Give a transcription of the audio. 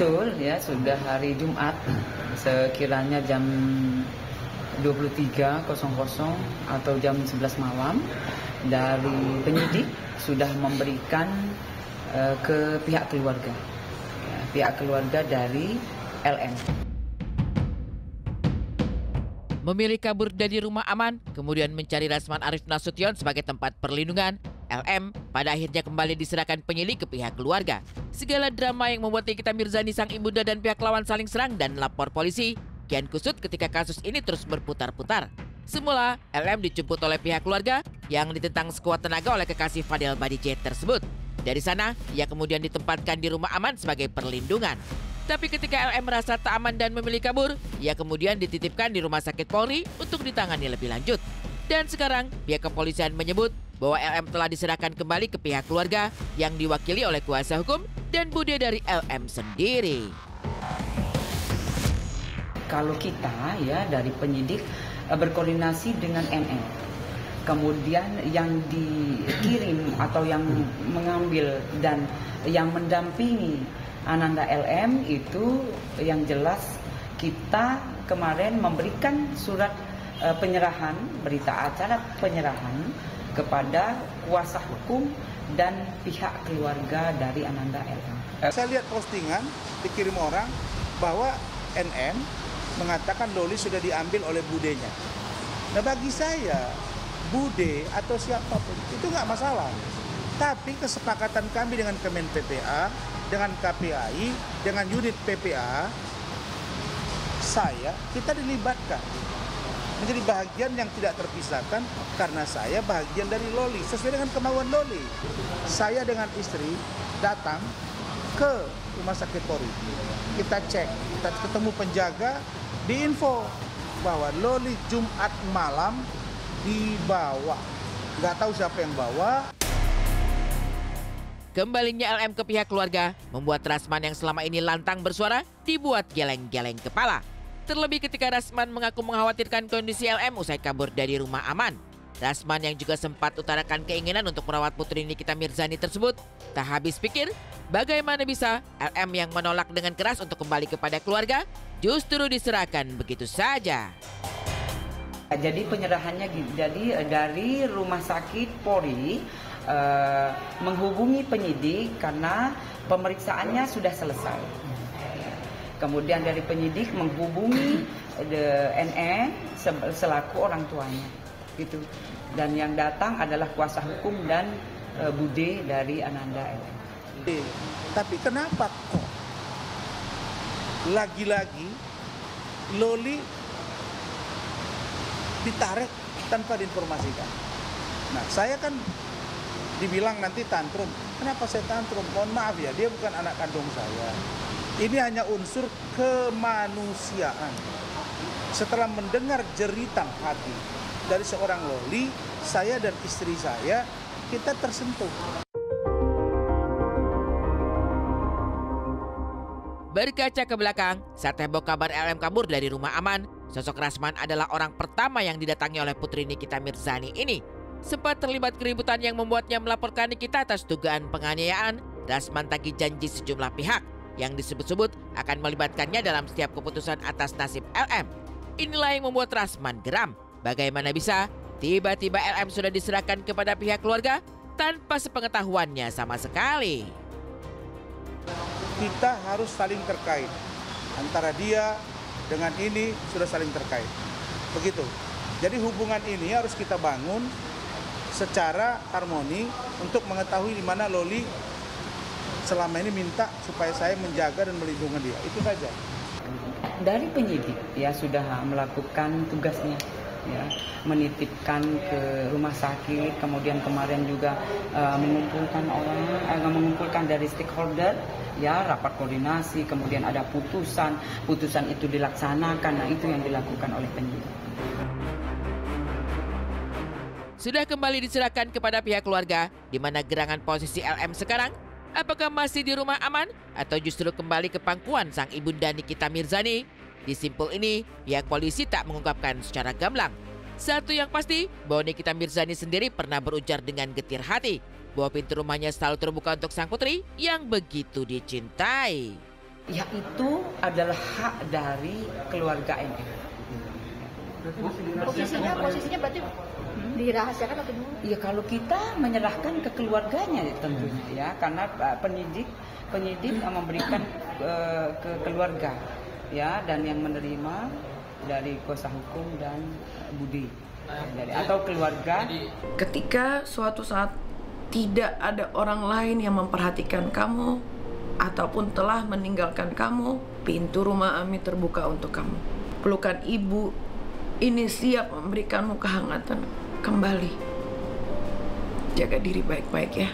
Betul ya, sudah hari Jumat sekiranya jam 23.00 atau jam 11 malam dari penyidik sudah memberikan ke pihak keluarga. Ya, pihak keluarga dari LM. Memilih kabur dari rumah aman, kemudian mencari Rasman Arif Nasution sebagai tempat perlindungan, LM pada akhirnya kembali diserahkan penyidik ke pihak keluarga. Segala drama yang membuat Nikita Mirzani sang ibunda dan pihak lawan saling serang dan lapor polisi, kian kusut ketika kasus ini terus berputar-putar. Semula, LM dijemput oleh pihak keluarga yang ditentang sekuat tenaga oleh kekasih Fadel Badijah tersebut. Dari sana, ia kemudian ditempatkan di rumah aman sebagai perlindungan. Tapi ketika LM merasa tak aman dan memilih kabur, ia kemudian dititipkan di rumah sakit Polri untuk ditangani lebih lanjut. Dan sekarang, pihak kepolisian menyebut bahwa LM telah diserahkan kembali ke pihak keluarga yang diwakili oleh kuasa hukum dan bude dari LM sendiri. Kalau kita ya dari penyidik berkoordinasi dengan NN, kemudian yang dikirim atau yang mengambil dan yang mendampingi Ananda LM itu yang jelas kita kemarin memberikan surat penyerahan, berita acara penyerahan kepada kuasa hukum dan pihak keluarga dari Ananda LM. Saya lihat postingan dikirim orang bahwa NN mengatakan Loli sudah diambil oleh budenya. Nah bagi saya, bude atau siapapun itu nggak masalah. Tapi kesepakatan kami dengan Kemen PPA, dengan KPAI, dengan unit PPA, kita dilibatkan menjadi bagian yang tidak terpisahkan karena saya bagian dari Loli sesuai dengan kemauan Loli. Saya dengan istri datang ke rumah sakit Polri. Kita cek, kita ketemu penjaga, diinfo bahwa Loli Jumat malam dibawa. Nggak tahu siapa yang bawa. Kembalinya LM ke pihak keluarga membuat Rasman yang selama ini lantang bersuara dibuat geleng-geleng kepala. Terlebih ketika Rasman mengaku mengkhawatirkan kondisi LM usai kabur dari rumah aman. Rasman yang juga sempat utarakan keinginan untuk merawat putri Nikita Mirzani tersebut tak habis pikir bagaimana bisa LM yang menolak dengan keras untuk kembali kepada keluarga justru diserahkan begitu saja. Jadi penyerahannya jadi dari rumah sakit Polri menghubungi penyidik karena pemeriksaannya sudah selesai. Kemudian dari penyidik menghubungi NN selaku orang tuanya, gitu. Dan yang datang adalah kuasa hukum dan bude dari Ananda LM. Tapi kenapa kok lagi-lagi Loli ditarik tanpa diinformasikan? Nah, saya kan dibilang nanti tantrum. Kenapa saya tantrum? Mohon maaf ya, dia bukan anak kandung saya. Ini hanya unsur kemanusiaan. Setelah mendengar jeritan hati dari seorang Loli, saya dan istri saya, kita tersentuh. Berkaca ke belakang, saat heboh kabar LM kabur dari rumah aman, sosok Rasman adalah orang pertama yang didatangi oleh putri Nikita Mirzani ini. Sempat terlibat keributan yang membuatnya melaporkan Nikita atas dugaan penganiayaan. Rasman tagih janji sejumlah pihak yang disebut-sebut akan melibatkannya dalam setiap keputusan atas nasib LM. Inilah yang membuat Rasman geram. Bagaimana bisa tiba-tiba LM sudah diserahkan kepada pihak keluarga tanpa sepengetahuannya sama sekali. Kita harus saling terkait. Antara dia dengan ini sudah saling terkait. Begitu. Jadi hubungan ini harus kita bangun secara harmoni untuk mengetahui di mana Loli selama ini minta supaya saya menjaga dan melindungi dia. Itu saja. Dari penyidik ya sudah melakukan tugasnya, ya, menitipkan ke rumah sakit, kemudian kemarin juga mengumpulkan dari stakeholder, ya, rapat koordinasi, kemudian ada putusan itu dilaksanakan. Nah, itu yang dilakukan oleh penyidik. Sudah kembali diserahkan kepada pihak keluarga, di mana gerangan posisi LM sekarang? Apakah masih di rumah aman atau justru kembali ke pangkuan sang ibunda Nikita Mirzani? Di simpul ini, pihak polisi tak mengungkapkan secara gamblang. Satu yang pasti, bahwa Nikita Mirzani sendiri pernah berujar dengan getir hati bahwa pintu rumahnya selalu terbuka untuk sang putri yang begitu dicintai. Ya, itu adalah hak dari keluarga NF. Posisinya berarti dirahasiakan atau gimana? Ya, kalau kita menyerahkan ke keluarganya tentunya ya, karena penyidik memberikan ke keluarga ya, dan yang menerima dari kuasa hukum dan budi atau keluarga. Ketika suatu saat tidak ada orang lain yang memperhatikan kamu ataupun telah meninggalkan kamu, pintu rumah Ami terbuka untuk kamu. Pelukan ibu ini siap memberikanmu kehangatan kembali. Jaga diri baik-baik ya.